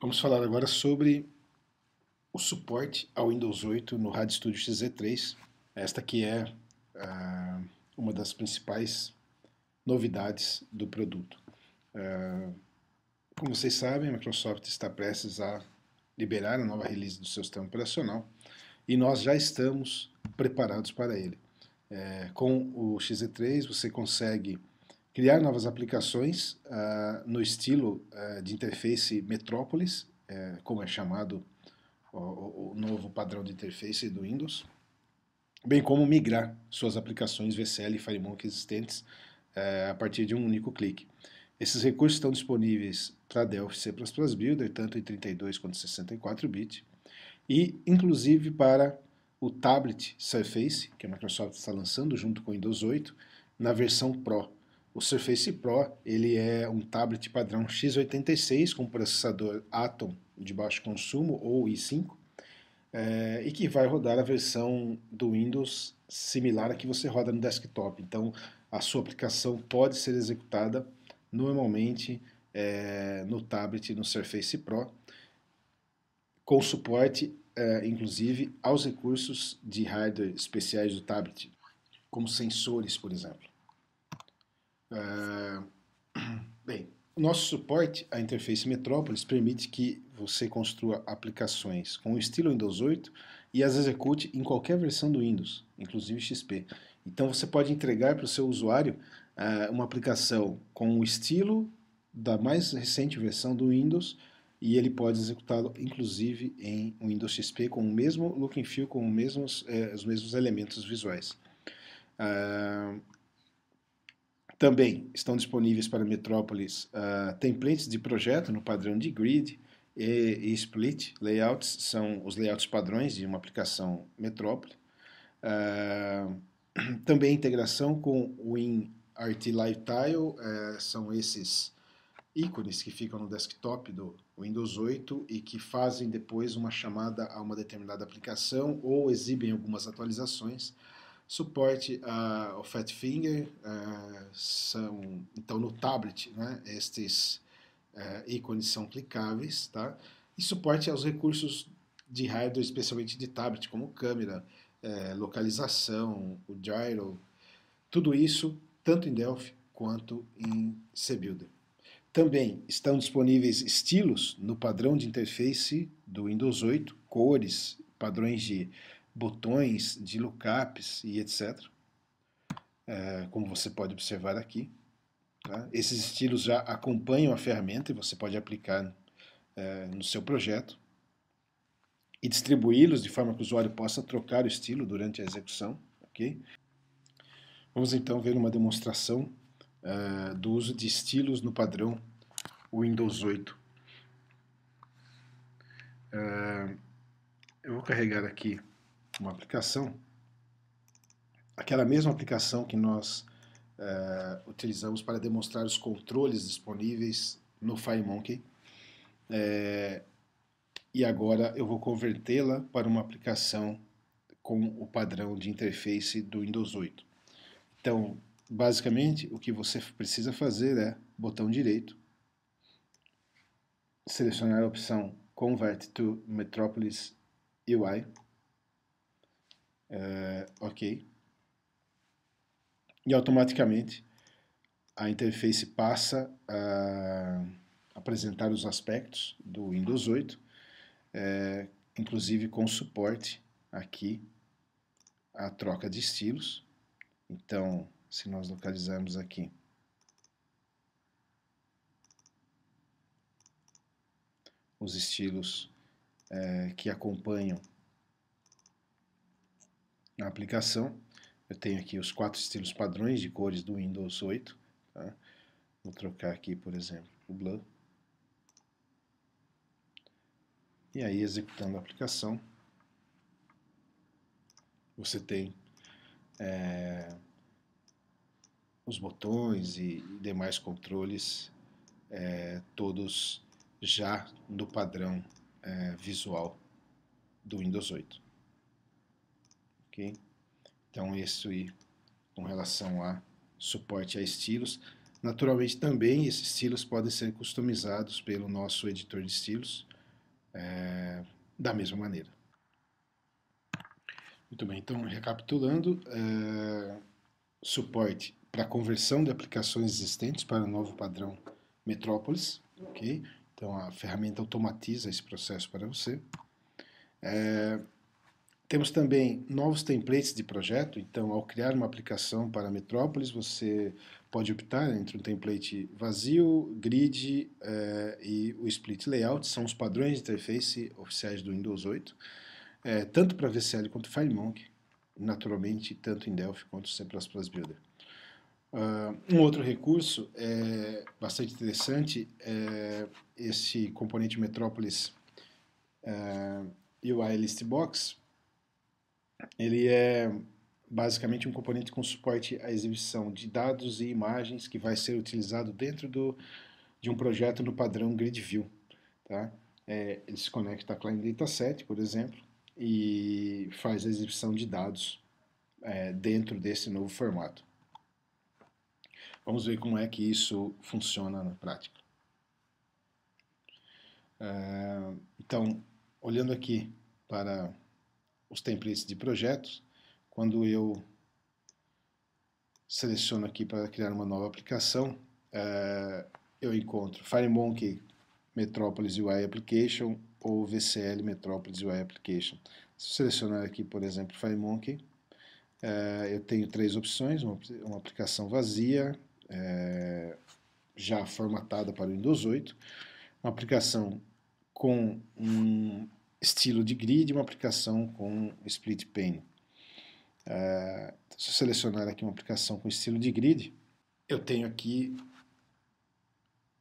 Vamos falar agora sobre o suporte ao Windows 8 no RADStudio XZ3. Esta que é uma das principais novidades do produto. Como vocês sabem, a Microsoft está prestes a liberar a nova release do seu sistema operacional e nós já estamos preparados para ele. Com o XZ3 você consegue criar novas aplicações no estilo de interface Metropolis, como é chamado o novo padrão de interface do Windows, bem como migrar suas aplicações VCL e FireMonkey existentes a partir de um único clique. Esses recursos estão disponíveis para Delphi C++ Builder, tanto em 32 quanto 64 bit, e inclusive para o tablet Surface, que a Microsoft está lançando junto com o Windows 8, na versão Pro. O Surface Pro ele é um tablet padrão x86 com processador Atom de baixo consumo ou i5, e que vai rodar a versão do Windows similar a que você roda no desktop. Então a sua aplicação pode ser executada normalmente no tablet, no Surface Pro, com suporte inclusive aos recursos de hardware especiais do tablet, como sensores, por exemplo. Bem, o nosso suporte à interface Metropolis permite que você construa aplicações com o estilo Windows 8 e as execute em qualquer versão do Windows, inclusive XP. Então você pode entregar para o seu usuário uma aplicação com o estilo da mais recente versão do Windows e ele pode executá-lo inclusive em Windows XP com o mesmo look and feel, com os mesmos elementos visuais. Também estão disponíveis para Metropolis templates de projeto no padrão de grid e split layouts, são os layouts padrões de uma aplicação Metropolis. Também integração com o WinRT Live Tile, são esses ícones que ficam no desktop do Windows 8 e que fazem depois uma chamada a uma determinada aplicação ou exibem algumas atualizações. Suporte ao Fat Finger, então no tablet, né, estes ícones são clicáveis, tá? E suporte aos recursos de hardware, especialmente de tablet, como câmera, localização, o gyro, tudo isso tanto em Delphi quanto em CBuilder. Também estão disponíveis estilos no padrão de interface do Windows 8, cores, padrões de botões, de lookups e etc. Como você pode observar aqui. Tá? Esses estilos já acompanham a ferramenta e você pode aplicar no seu projeto e distribuí-los de forma que o usuário possa trocar o estilo durante a execução. Okay? Vamos então ver uma demonstração do uso de estilos no padrão Windows 8. Eu vou carregar aqui uma aplicação, aquela mesma aplicação que nós utilizamos para demonstrar os controles disponíveis no FireMonkey, e agora eu vou convertê-la para uma aplicação com o padrão de interface do Windows 8. Então, basicamente, o que você precisa fazer é botão direito, selecionar a opção Convert to Metropolis UI, OK, e automaticamente a interface passa a apresentar os aspectos do Windows 8, inclusive com suporte aqui a troca de estilos. Então, se nós localizarmos aqui os estilos que acompanham a aplicação, eu tenho aqui os 4 estilos padrões de cores do Windows 8. Tá? Vou trocar aqui, por exemplo, o Blue. E aí, executando a aplicação, você tem os botões e demais controles todos já no padrão visual do Windows 8. Okay? Então, isso aí com relação a suporte a estilos. Naturalmente também esses estilos podem ser customizados pelo nosso editor de estilos da mesma maneira. Muito bem, então recapitulando, suporte para conversão de aplicações existentes para o novo padrão Metrópolis, ok? Então a ferramenta automatiza esse processo para você. Temos também novos templates de projeto, então ao criar uma aplicação para Metrópolis, você pode optar entre um template vazio, grid e o split layout, são os padrões de interface oficiais do Windows 8, tanto para VCL quanto FireMonkey, naturalmente tanto em Delphi quanto C++ Builder. Um outro recurso bastante interessante é esse componente Metrópolis UI Listbox. Ele é basicamente um componente com suporte à exibição de dados e imagens que vai ser utilizado dentro de um projeto no padrão Grid View. Tá? Ele se conecta a Client Dataset, por exemplo, e faz a exibição de dados dentro desse novo formato. Vamos ver como é que isso funciona na prática. Então, olhando aqui para os templates de projetos, quando eu seleciono aqui para criar uma nova aplicação, eu encontro FireMonkey Metrópolis UI Application ou VCL Metrópolis UI Application. Se eu selecionar aqui, por exemplo, FireMonkey, eu tenho três opções: uma aplicação vazia, já formatada para o Windows 8, uma aplicação com um estilo de grid e uma aplicação com split pane. Se eu selecionar aqui uma aplicação com estilo de grid, eu tenho aqui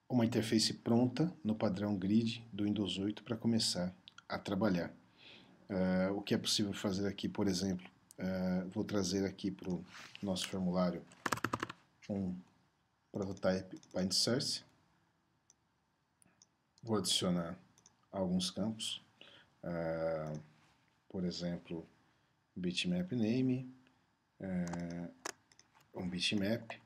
uma interface pronta no padrão grid do Windows 8 para começar a trabalhar. O que é possível fazer aqui, por exemplo, vou trazer aqui para o nosso formulário um prototype bind source. Vou adicionar alguns campos, por exemplo, bitmap name, um bitmap,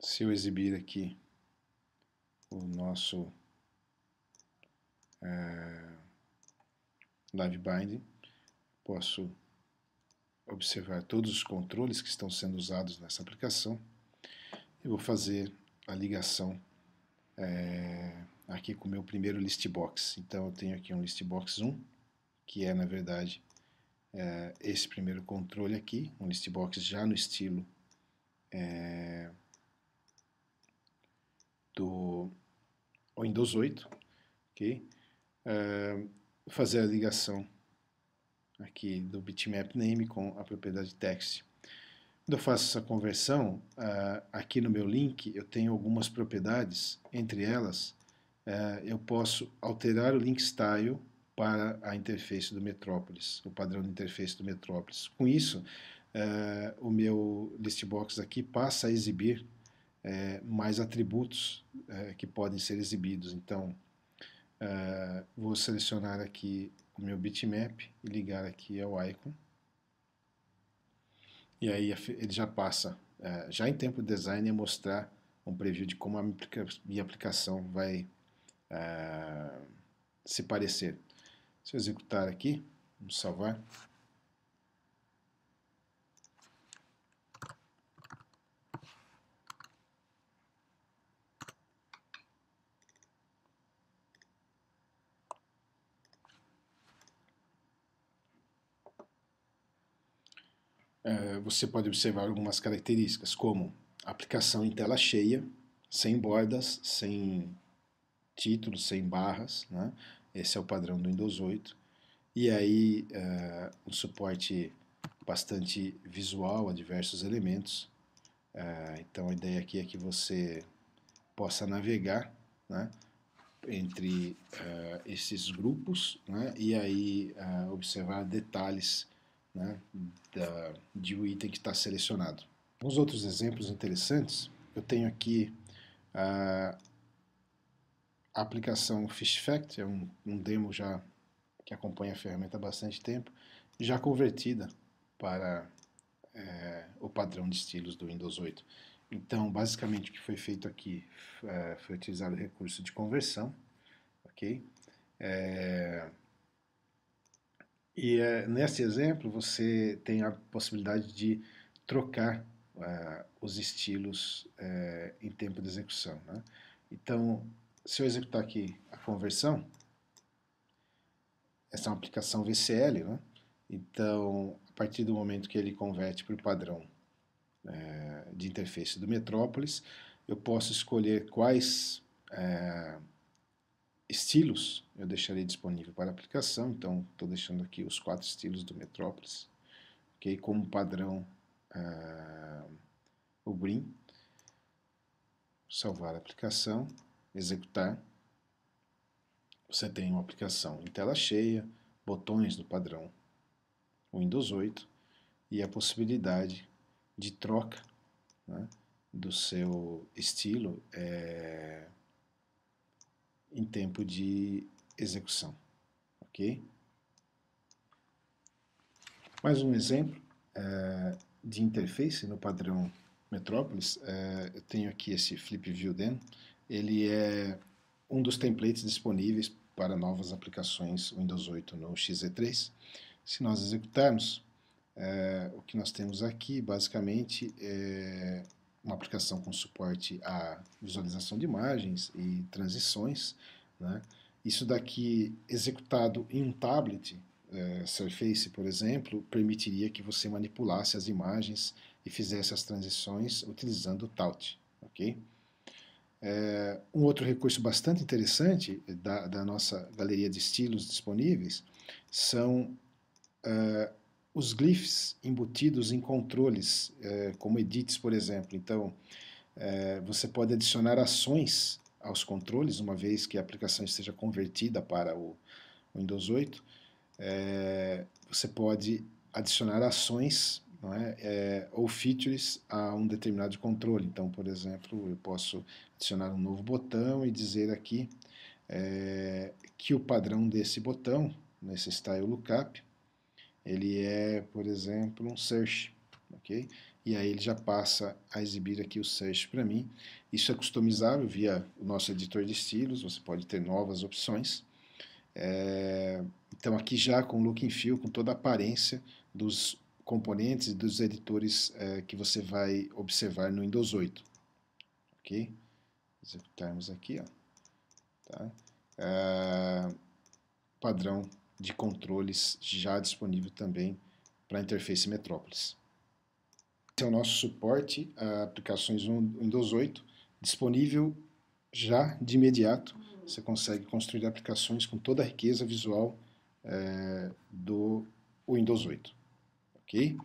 se eu exibir aqui o nosso live binding, posso observar todos os controles que estão sendo usados nessa aplicação. Eu vou fazer a ligação aqui com o meu primeiro listbox. Então eu tenho aqui um listbox 1, que é na verdade esse primeiro controle aqui, um listbox já no estilo do Windows 8, ok? Vou fazer a ligação aqui do bitmap name com a propriedade text. Quando eu faço essa conversão, aqui no meu link eu tenho algumas propriedades, entre elas eu posso alterar o link style para a interface do Metrópolis, o padrão de interface do Metrópolis. Com isso, o meu listbox aqui passa a exibir mais atributos que podem ser exibidos. Então, vou selecionar aqui o meu bitmap e ligar aqui ao icon. E aí ele já passa, já em tempo de design, a mostrar um preview de como a minha aplicação vai se parecer. Se eu executar aqui, vamos salvar. Você pode observar algumas características, como aplicação em tela cheia, sem bordas, sem títulos, sem barras, né? Esse é o padrão do Windows 8. E aí um suporte bastante visual a diversos elementos. Então a ideia aqui é que você possa navegar, né, entre esses grupos, né, e aí observar detalhes, né, de um item que está selecionado. Uns outros exemplos interessantes, eu tenho aqui A aplicação FishFact é um demo já que acompanha a ferramenta há bastante tempo, já convertida para o padrão de estilos do Windows 8. Então, basicamente, o que foi feito aqui foi utilizado o recurso de conversão, ok? Nesse exemplo, você tem a possibilidade de trocar os estilos em tempo de execução, né? Então, se eu executar aqui a conversão, essa é uma aplicação VCL, né? Então, a partir do momento que ele converte para o padrão de interface do Metrópolis, eu posso escolher quais estilos eu deixarei disponível para aplicação. Então, estou deixando aqui os 4 estilos do Metrópolis, okay? Como padrão o Green. Salvar a aplicação, executar. Você tem uma aplicação em tela cheia, botões do padrão Windows 8 e a possibilidade de troca, né, do seu estilo em tempo de execução, ok? Mais um exemplo de interface no padrão Metrópolis. Eu tenho aqui esse Flip View Demo. Ele é um dos templates disponíveis para novas aplicações Windows 8 no XZ3. Se nós executarmos, o que nós temos aqui basicamente é uma aplicação com suporte à visualização de imagens e transições, né? Isso daqui executado em um tablet Surface, por exemplo, permitiria que você manipulasse as imagens e fizesse as transições utilizando o Taut, ok? Um outro recurso bastante interessante da nossa galeria de estilos disponíveis são os glyphs embutidos em controles, como edits, por exemplo. Então, você pode adicionar ações aos controles, uma vez que a aplicação esteja convertida para o Windows 8. Você pode adicionar ações, não é? Ou features a um determinado controle. Então, por exemplo, eu posso adicionar um novo botão e dizer aqui que o padrão desse botão, nesse Style Lookup, ele é, por exemplo, um search, ok? E aí ele já passa a exibir aqui o search para mim. Isso é customizável via o nosso editor de estilos, você pode ter novas opções. Então aqui já com look and feel, com toda a aparência dos componentes e dos editores que você vai observar no Windows 8. Ok? Executarmos aqui, ó. Tá? Padrão de controles já disponível também para a interface Metrópolis. Esse é o nosso suporte a aplicações Windows 8, disponível já de imediato. Você consegue construir aplicações com toda a riqueza visual do Windows 8. Ok?